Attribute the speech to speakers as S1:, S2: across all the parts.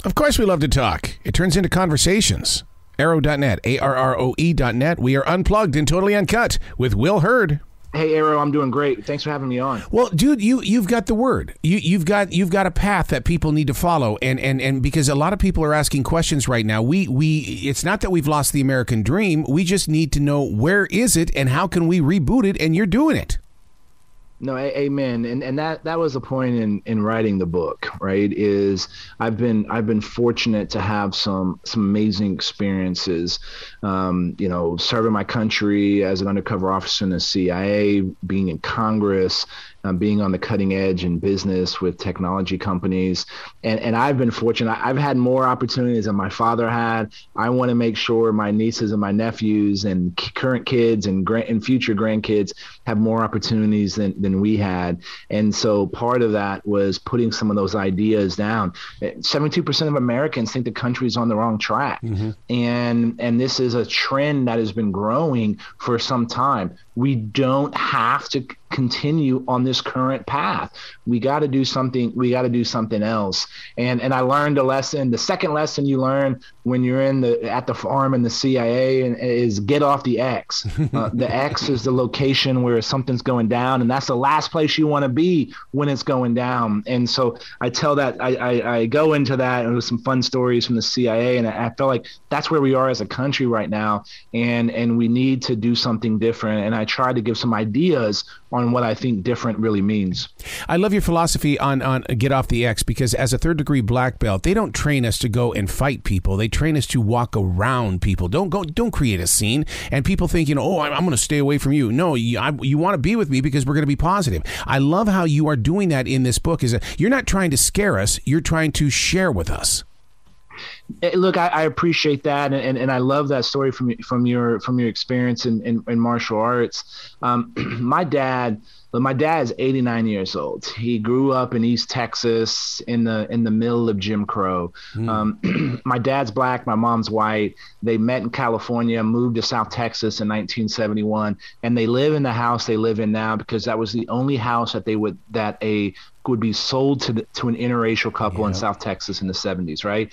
S1: Of course we love to talk. It turns into conversations. Arrow.net, ARROE.net. We are unplugged and totally uncut with Will Hurd.
S2: Hey, Arrow, I'm doing great. Thanks for having me on.
S1: Well, dude, you've got the word. You've got a path that people need to follow, and because a lot of people are asking questions right now. We it's not that we've lost the American dream. We just need to know where is it and how can we reboot it, and you're doing it.
S2: No, amen. And that was the point in writing the book, right? Is I've been fortunate to have some amazing experiences, serving my country as an undercover officer in the CIA, being in Congress, being on the cutting edge in business with technology companies. And I've been fortunate. I've had more opportunities than my father had. I want to make sure my nieces and my nephews and current kids and future grandkids have more opportunities than we had. And so part of that was putting some of those ideas down. 72% of Americans think the country is on the wrong track. Mm-hmm. And this is a trend that has been growing for some time. We don't have to continue on this current path. We got to do something. We got to do something else. And I learned a lesson. The second lesson you learn when you're at the farm in the CIA is get off the X. The X is the location where something's going down, and that's the last place you want to be when it's going down. And so I tell that I go into that, and with some fun stories from the CIA, and I feel like that's where we are as a country right now, and we need to do something different. And I try to give some ideas on what I think different really means.
S1: I love your philosophy on get off the X, because as a third degree black belt, they don't train us to go and fight people. They train us to walk around people. Don't create a scene. And people think, I'm going to stay away from you. No, you want to be with me because we're going to be positive. I love how you are doing that in this book. Is that you're not trying to scare us. You're trying to share with us.
S2: Look, I appreciate that, and I love that story from your experience in martial arts. My dad is 89 years old. He grew up in East Texas in the middle of Jim Crow. My dad's black, my mom's white. They met in California, moved to South Texas in 1971, and they live in the house they live in now because that was the only house that would be sold to an interracial couple in South Texas in the 70s, right?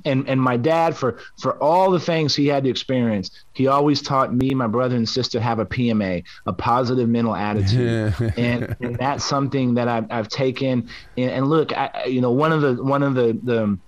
S2: And my dad, for all the things he had to experience, he always taught me, my brother and sister, have a PMA, a positive mental attitude, and that's something that I've taken. And look, one of the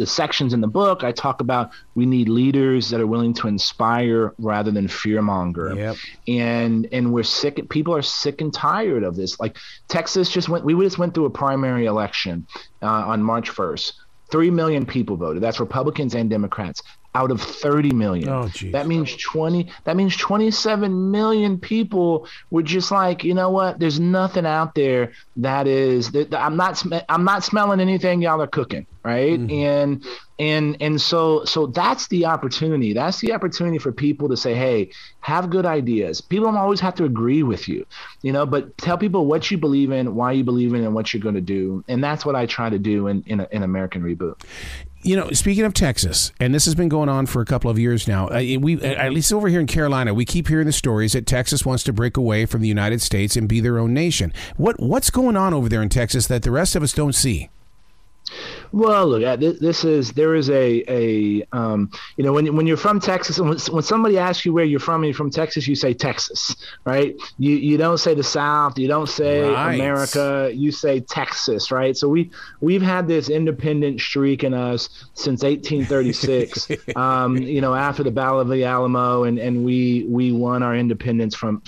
S2: sections in the book, I talk about we need leaders that are willing to inspire rather than fearmonger. Yep. And we're sick. People are sick and tired of this. Like Texas we just went through a primary election on March 1st. 3 million people voted. That's Republicans and Democrats out of 30 million. Oh, geez. That means 27 million people were just like, you know what? There's nothing out there I'm not smelling anything y'all are cooking, right? Mm-hmm. And so that's the opportunity. That's the opportunity for people to say, hey, have good ideas. People don't always have to agree with you, but tell people what you believe in, why you believe in, and what you're going to do. And that's what I try to do in American Reboot.
S1: Speaking of Texas, and this has been going on for a couple of years now, we at least over here in Carolina, we keep hearing the stories that Texas wants to break away from the United States and be their own nation. What's going on over there in Texas that the rest of us don't see?
S2: Well, look, there is when you're from Texas, and when somebody asks you where you're from Texas, you say Texas, right? You don't say the South, you don't say America, you say Texas, right? So we've had this independent streak in us since 1836, after the Battle of the Alamo, and we won our independence from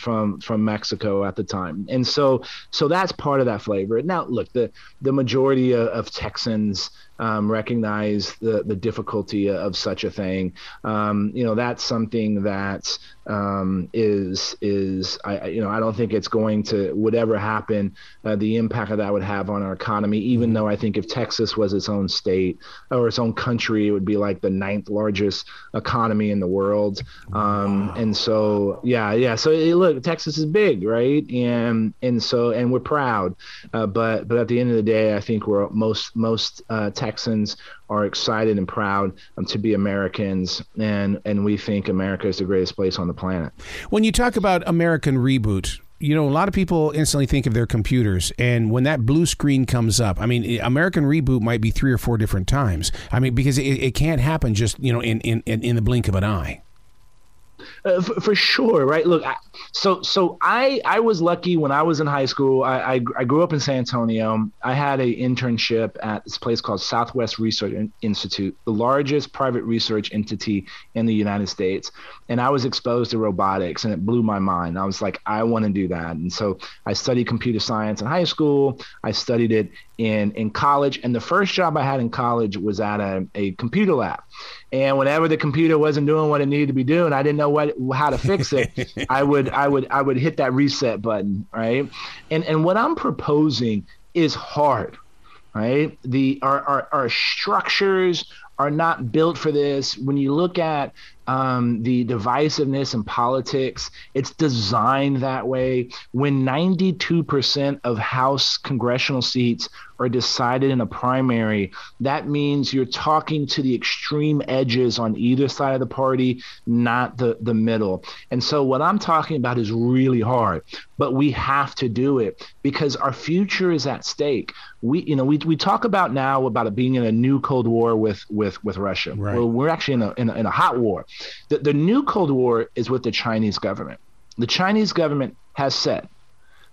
S2: Mexico at the time, and so that's part of that flavor. Now, look, the majority of Texans recognize the difficulty of such a thing. That's something that I don't think it's going to, whatever happen, the impact of that would have on our economy, even though I think if Texas was its own state or its own country, it would be like the 9th largest economy in the world. And so, so look, Texas is big, right? And we're proud. But at the end of the day, I think most Texans are excited and proud to be Americans, and we think America is the greatest place on the planet.
S1: When you talk about American Reboot, a lot of people instantly think of their computers, and when that blue screen comes up, I mean, American Reboot might be 3 or 4 different times. I mean, because it can't happen just, in the blink of an eye.
S2: For sure, right? Look, I was lucky when I was in high school. I grew up in San Antonio. I had an internship at this place called Southwest Research Institute, the largest private research entity in the United States. And I was exposed to robotics, and it blew my mind. I was like, I want to do that. And so I studied computer science in high school. I studied it in college. And the first job I had in college was at a computer lab. And whenever the computer wasn't doing what it needed to be doing, I didn't know how to fix it. I would hit that reset button, right? And what I'm proposing is hard, right? Our structures are not built for this. When you look at the divisiveness in politics, it's designed that way. When 92% of House congressional seats are decided in a primary, that means you're talking to the extreme edges on either side of the party, not the middle. And so what I'm talking about is really hard, but we have to do it because our future is at stake. We talk about now about it being in a new Cold War with Russia.
S1: Right.
S2: Well, we're actually in a hot war. The new Cold War is with the Chinese government. The Chinese government has said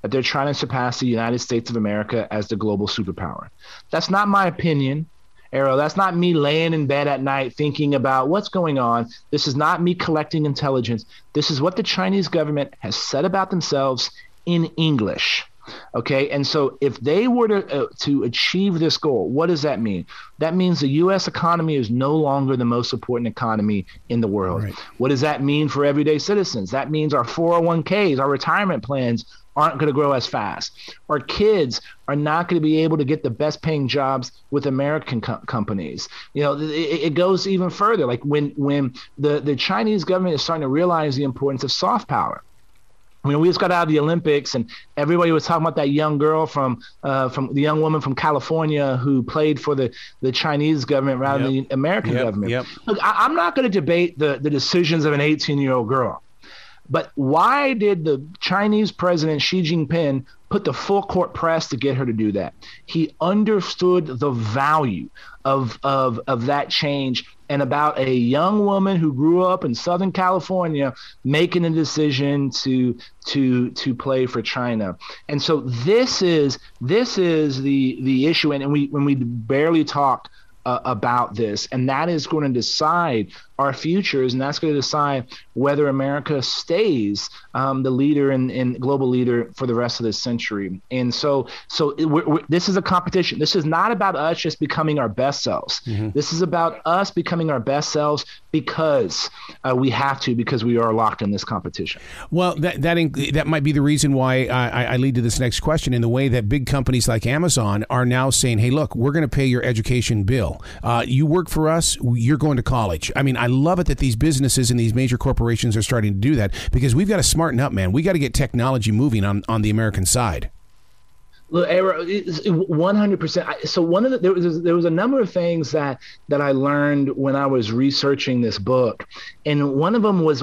S2: that they're trying to surpass the United States of America as the global superpower. That's not my opinion, Errol. That's not me laying in bed at night thinking about what's going on. This is not me collecting intelligence. This is what the Chinese government has said about themselves in English. Okay, and so if they were to achieve this goal, what does that mean? That means the U.S. economy is no longer the most important economy in the world. Right. What does that mean for everyday citizens? That means our 401ks, our retirement plans aren't going to grow as fast. Our kids are not going to be able to get the best paying jobs with American companies. It goes even further. Like when the Chinese government is starting to realize the importance of soft power. We just got out of the Olympics, and everybody was talking about that young girl from the young woman from California who played for the Chinese government rather than the American government. Yep. Look, I'm not going to debate the decisions of an 18-year-old girl, but why did the Chinese president Xi Jinping put the full court press to get her to do that? He understood the value of that change and about a young woman who grew up in Southern California making a decision to play for China. And so this is the issue. And when we barely talked about this, and that is going to decide our futures, and that's going to decide whether America stays the leader and global leader for the rest of this century. And so this is a competition. This is not about us just becoming our best selves. Mm-hmm. This is about us becoming our best selves because we have to, because we are locked in this competition.
S1: Well, that might be the reason why I lead to this next question, in the way that big companies like Amazon are now saying, hey, look, we're going to pay your education bill. You work for us, you're going to college. I mean, I love it that these businesses and these major corporations are starting to do that, because we've got to smarten up, man. We got to get technology moving on the American side.
S2: Look, 100%. So there was a number of things that I learned when I was researching this book, and one of them was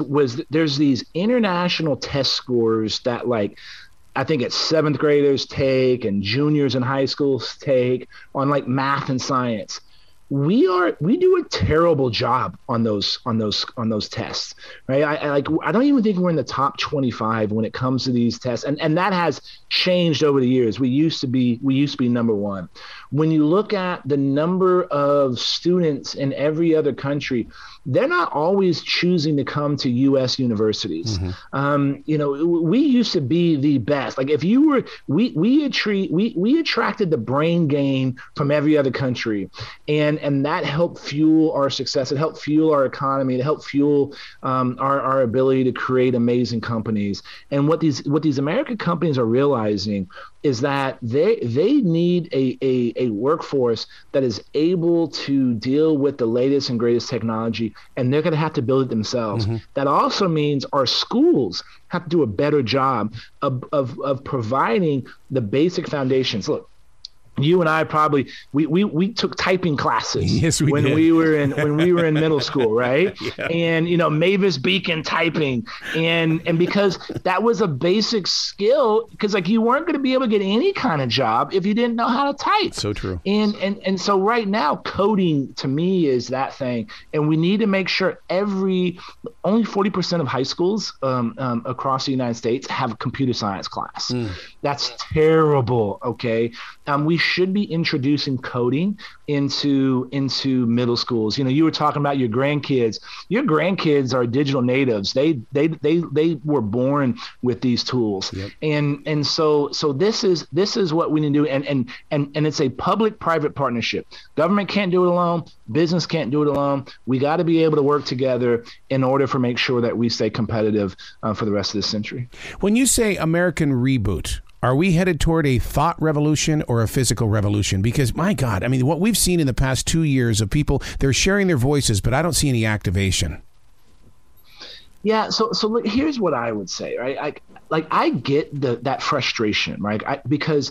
S2: there's these international test scores that, like, I think it's 7th graders take and juniors in high schools take on, like, math and science. We do a terrible job on those tests, right? I don't even think we're in the top 25 when it comes to these tests, and that has changed over the years. We used to be number one. When you look at the number of students in every other country, they're not always choosing to come to U.S. universities. Mm-hmm. We used to be the best. Like, if you were, we attracted the brain gain from every other country, and that helped fuel our success. It helped fuel our economy. It helped fuel our ability to create amazing companies. And what these American companies are realizing is that they need a workforce that is able to deal with the latest and greatest technology, and they're going to have to build it themselves. Mm-hmm. That also means our schools have to do a better job of providing the basic foundations. Look, You and I probably we took typing classes
S1: when
S2: we were in middle school, right?
S1: Yeah.
S2: And Mavis Beacon typing, and because that was a basic skill, because like you weren't going to be able to get any kind of job if you didn't know how to type.
S1: So true.
S2: And so right now, coding to me is that thing, and we need to make sure only 40% of high schools across the United States have a computer science class. That's terrible. Okay, we should be introducing coding into middle schools. You were talking about your grandkids. Your grandkids are digital natives. They were born with these tools.
S1: Yep.
S2: And so this is what we need to do. And it's a public-private partnership. Government can't do it alone. Business can't do it alone. We got to be able to work together in order to make sure that we stay competitive for the rest of this century.
S1: When you say American Reboot, are we headed toward a thought revolution or a physical revolution? Because, my God, I mean, what we've seen in the past 2 years of people, they're sharing their voices, but I don't see any activation.
S2: Yeah. So look, here's what I would say, right? I get that frustration, right? Because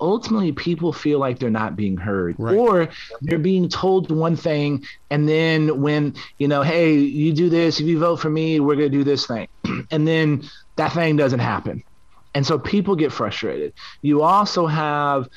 S2: ultimately people feel like they're not being heard, right, or they're being told one thing. And then when, hey, you do this, if you vote for me, we're going to do this thing. And then that thing doesn't happen. And so people get frustrated. You also have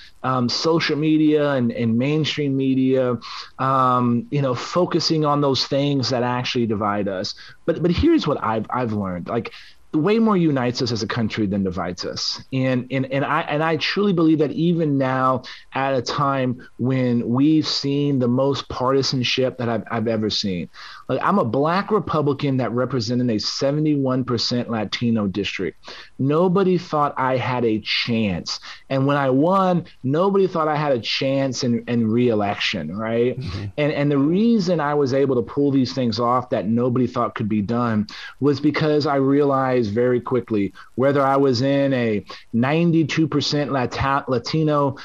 S2: social media and mainstream media, focusing on those things that actually divide us. But here's what I've learned. Like, way more unites us as a country than divides us. And I truly believe that even now, at a time when we've seen the most partisanship that I've ever seen. Like, I'm a Black Republican that represented a 71% Latino district. Nobody thought I had a chance. And when I won, nobody thought I had a chance in re-election, right? Mm-hmm. And the reason I was able to pull these things off that nobody thought could be done was because I realized very quickly, whether I was in a 92% Latino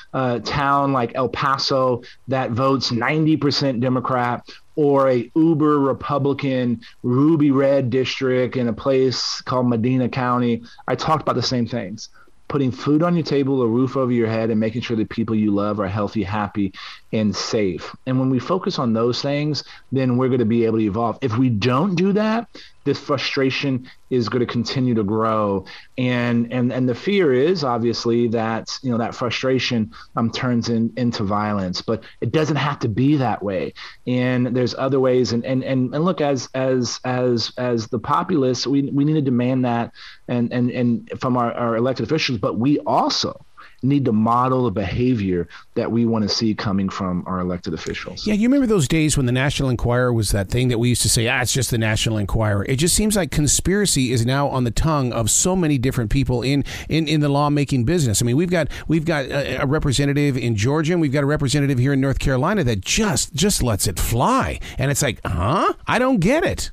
S2: town like El Paso that votes 90% Democrat, or a uber Republican ruby red district in a place called Medina County, I talked about the same things. Putting food on your table, a roof over your head, and making sure the people you love are healthy, happy, and safe. And when we focus on those things, then we're going to be able to evolve. If we don't do that, this frustration is going to continue to grow. And the fear is obviously that, that frustration turns into violence, but it doesn't have to be that way. And there's other ways. And look, as the populace, we need to demand that and from our elected officials, but we also need to model the behavior that we want to see coming from our elected officials. Yeah, you remember those days when the National Enquirer was that thing that we used to say, it's just the National Enquirer. It just seems like conspiracy is now on the tongue of so many different people in the lawmaking business. I mean, we've got a representative in Georgia, and we've got a representative here in North Carolina that just lets it fly. And it's like, I don't get it.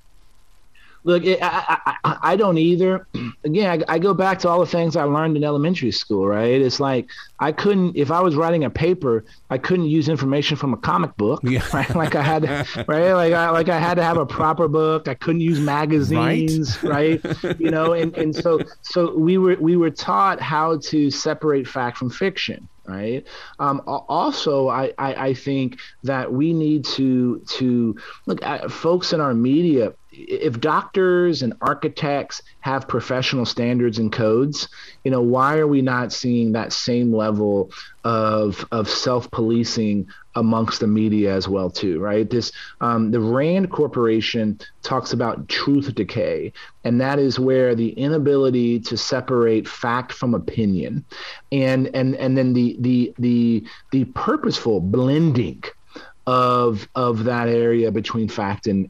S2: Look, I don't either. Again, I go back to all the things I learned in elementary school, right? It's like I couldn't, if I was writing a paper, I couldn't use information from a comic book, right? Like I had to, right? Like I had to have a proper book. I couldn't use magazines, right? And so we were taught how to separate fact from fiction. Right. Also, I think that we need to look at folks in our media. If doctors and architects have professional standards and codes, why are we not seeing that same level of self-policing amongst the media as well, too, right? The Rand Corporation talks about truth decay, and that is where the inability to separate fact from opinion, and then the purposeful blending of that area between fact and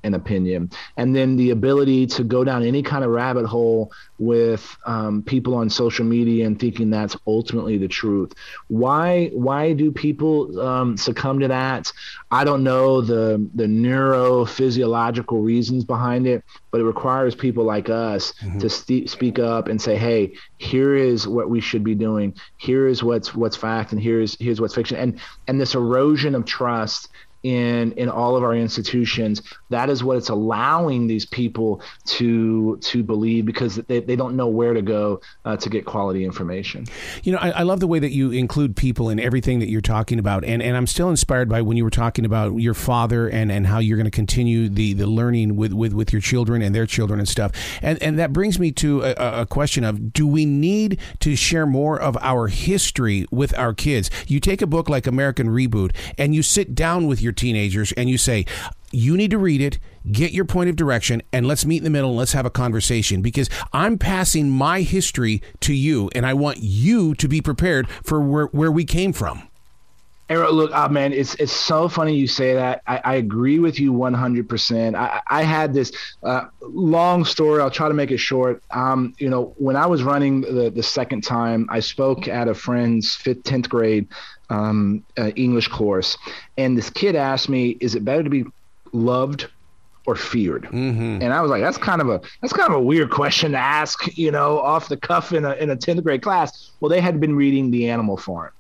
S2: opinion, and then the ability to go down any kind of rabbit hole with people on social media and thinking that's ultimately the truth. Why do people succumb to that? I don't know the neurophysiological reasons behind it, but it requires people like us to speak up and say, hey, here is what we should be doing. Here is what's fact, and here's what's fiction. And this erosion of trust in all of our institutions. That is what it's allowing these people to believe, because they don't know where to go to get quality information.
S1: You know, I love the way that you include people in everything that you're talking about. And I'm still inspired by when you were talking about your father and how you're going to continue the learning with your children and their children and stuff. And that brings me to a question of, do we need to share more of our history with our kids? You take a book like American Reboot and you sit down with your teenagers and you say, you need to read it, get your point of direction, and let's meet in the middle and let's have a conversation, because I'm passing my history to you and I want you to be prepared for where we came from.
S2: Eric, look, man, it's so funny you say that. I agree with you 100%. I had this long story. I'll try to make it short. You know, when I was running the second time, I spoke at a friend's 10th grade English course, and this kid asked me, "Is it better to be loved or feared?" Mm-hmm. And I was like, that's kind of a weird question to ask, you know, off the cuff in a 10th grade class. Well, they had been reading The Animal Farm,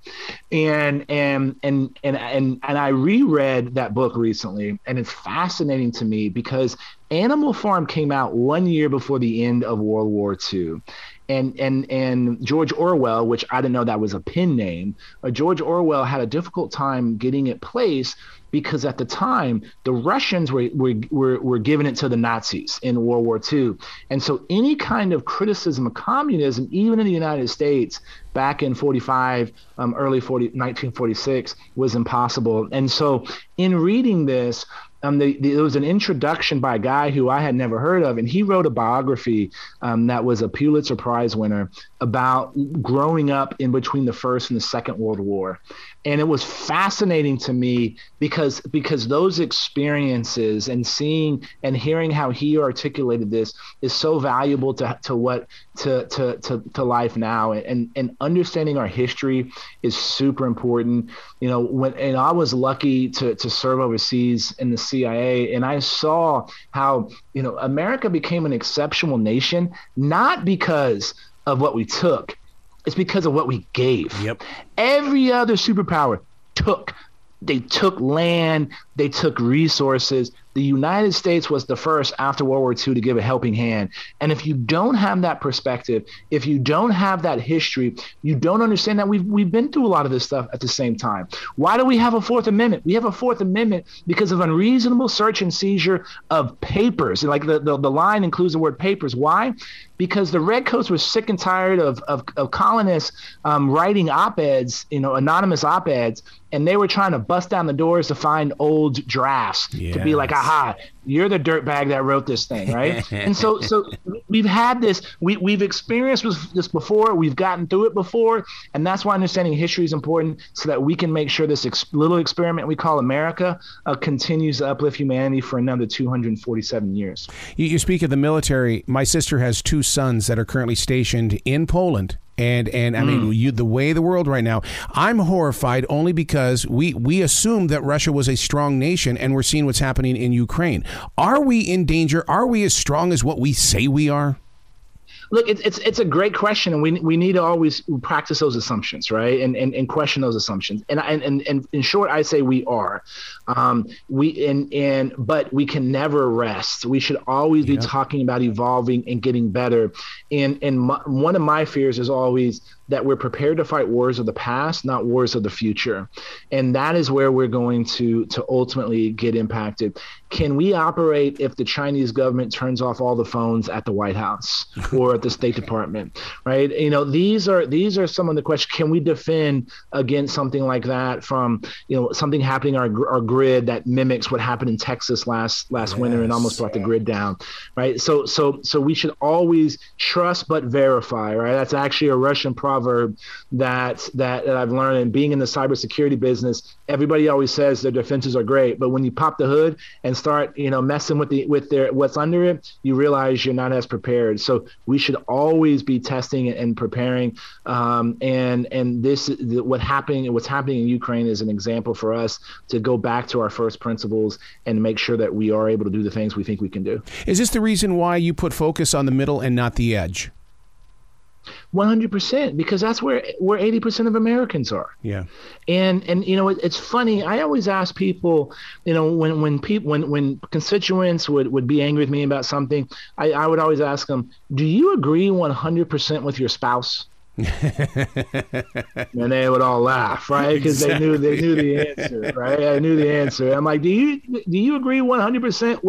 S2: and I reread that book recently, and it's fascinating to me because Animal Farm came out 1 year before the end of World War II. And George Orwell, which I didn't know that was a pen name, George Orwell had a difficult time getting it placed, because at the time the Russians were giving it to the Nazis in World War II. And so any kind of criticism of communism, even in the United States back in 45, early 1946, was impossible. And so in reading this, there was an introduction by a guy who I had never heard of, and he wrote a biography that was a Pulitzer Prize winner about growing up in between the First and the Second World War. And it was fascinating to me because those experiences and seeing and hearing how he articulated this is so valuable to life now, and understanding our history is super important. You know, and I was lucky to serve overseas in the CIA, and I saw how, you know, America became an exceptional nation, not because of what we took, it's because of what we gave.
S1: Yep.
S2: Every other superpower they took land, they took resources. The United States was the first after World War II to give a helping hand. And if you don't have that perspective, if you don't have that history, you don't understand that we've been through a lot of this stuff at the same time. Why do we have a Fourth Amendment? We have a Fourth Amendment because of unreasonable search and seizure of papers. Like the line includes the word papers. Why? Because the Redcoats were sick and tired of colonists writing op-eds, you know, anonymous op-eds, and they were trying to bust down the doors to find old drafts to be like, aha, you're the dirtbag that wrote this thing, right? And so we've had this, we've experienced this before, we've gotten through it before, and that's why understanding history is important, so that we can make sure this little experiment we call America continues to uplift humanity for another 247 years.
S1: You speak of the military. My sister has two sons that are currently stationed in Poland. And I mean, the way of the world right now, I'm horrified only because we assumed that Russia was a strong nation, and we're seeing what's happening in Ukraine. Are we in danger? Are we as strong as what we say we are?
S2: Look, it's a great question, and we need to always practice those assumptions, right? And question those assumptions. And in short, I say we are. But we can never rest. We should always be talking about evolving and getting better. And one of my fears is always that we're prepared to fight wars of the past, not wars of the future. And that is where we're going to ultimately get impacted. Can we operate if the Chinese government turns off all the phones at the White House or at the State Department, right? You know, these are some of the questions. Can we defend against something like that from, you know, something happening on our grid that mimics what happened in Texas last winter and almost brought the grid down, right? So we should always trust but verify, right? That's actually a Russian proverb that I've learned. And being in the cybersecurity business, everybody always says their defenses are great, but when you pop the hood and start, you know, messing with their what's under it, you realize you're not as prepared. So we should always be testing and preparing. And what's happening in Ukraine is an example for us to go back to our first principles and make sure that we are able to do the things we think we can do.
S1: Is this the reason why you put focus on the middle and not the edge?
S2: 100%, because that's where 80% of Americans are.
S1: Yeah.
S2: And it's funny. I always ask people, when constituents would be angry with me about something, I would always ask them, do you agree 100% with your spouse? And they would all laugh, right? Because exactly. they knew the answer, right? I knew the answer. I'm like, do you agree 100%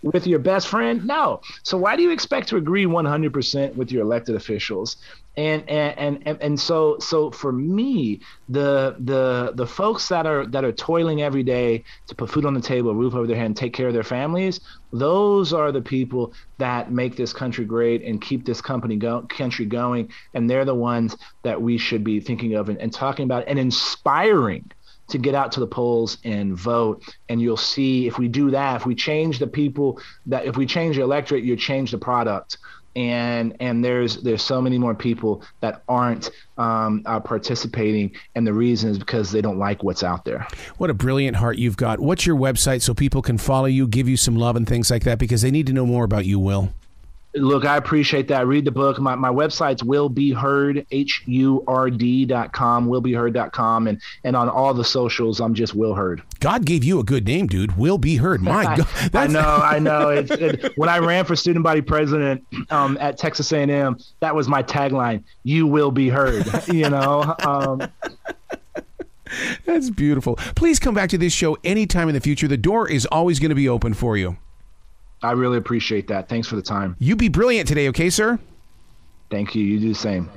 S2: with your best friend? No. So why do you expect to agree 100% with your elected officials? And so for me, the folks that are toiling every day to put food on the table, a roof over their head, and take care of their families, those are the people that make this country great and keep this country going. And they're the ones that we should be thinking of and talking about and inspiring to get out to the polls and vote. And you'll see, if we do that, if we change the people, if we change the electorate, you change the product. And there's so many more people that aren't participating, and the reason is because they don't like what's out there.
S1: What a brilliant heart you've got. What's your website so people can follow you, give you some love and things like that, because they need to know more about you, Will?
S2: Look, I appreciate that. Read the book. My website's willbehurd, HURD.com, willbehurd.com. And on all the socials, I'm just Will Hurd.
S1: God gave you a good name, dude. Will Be Heard. My God.
S2: I know. When I ran for student body president at Texas A&M, that was my tagline, you will be heard,
S1: That's beautiful. Please come back to this show anytime in the future. The door is always going to be open for you.
S2: I really appreciate that. Thanks for the time.
S1: You be brilliant today, okay, sir?
S2: Thank you. You do the same.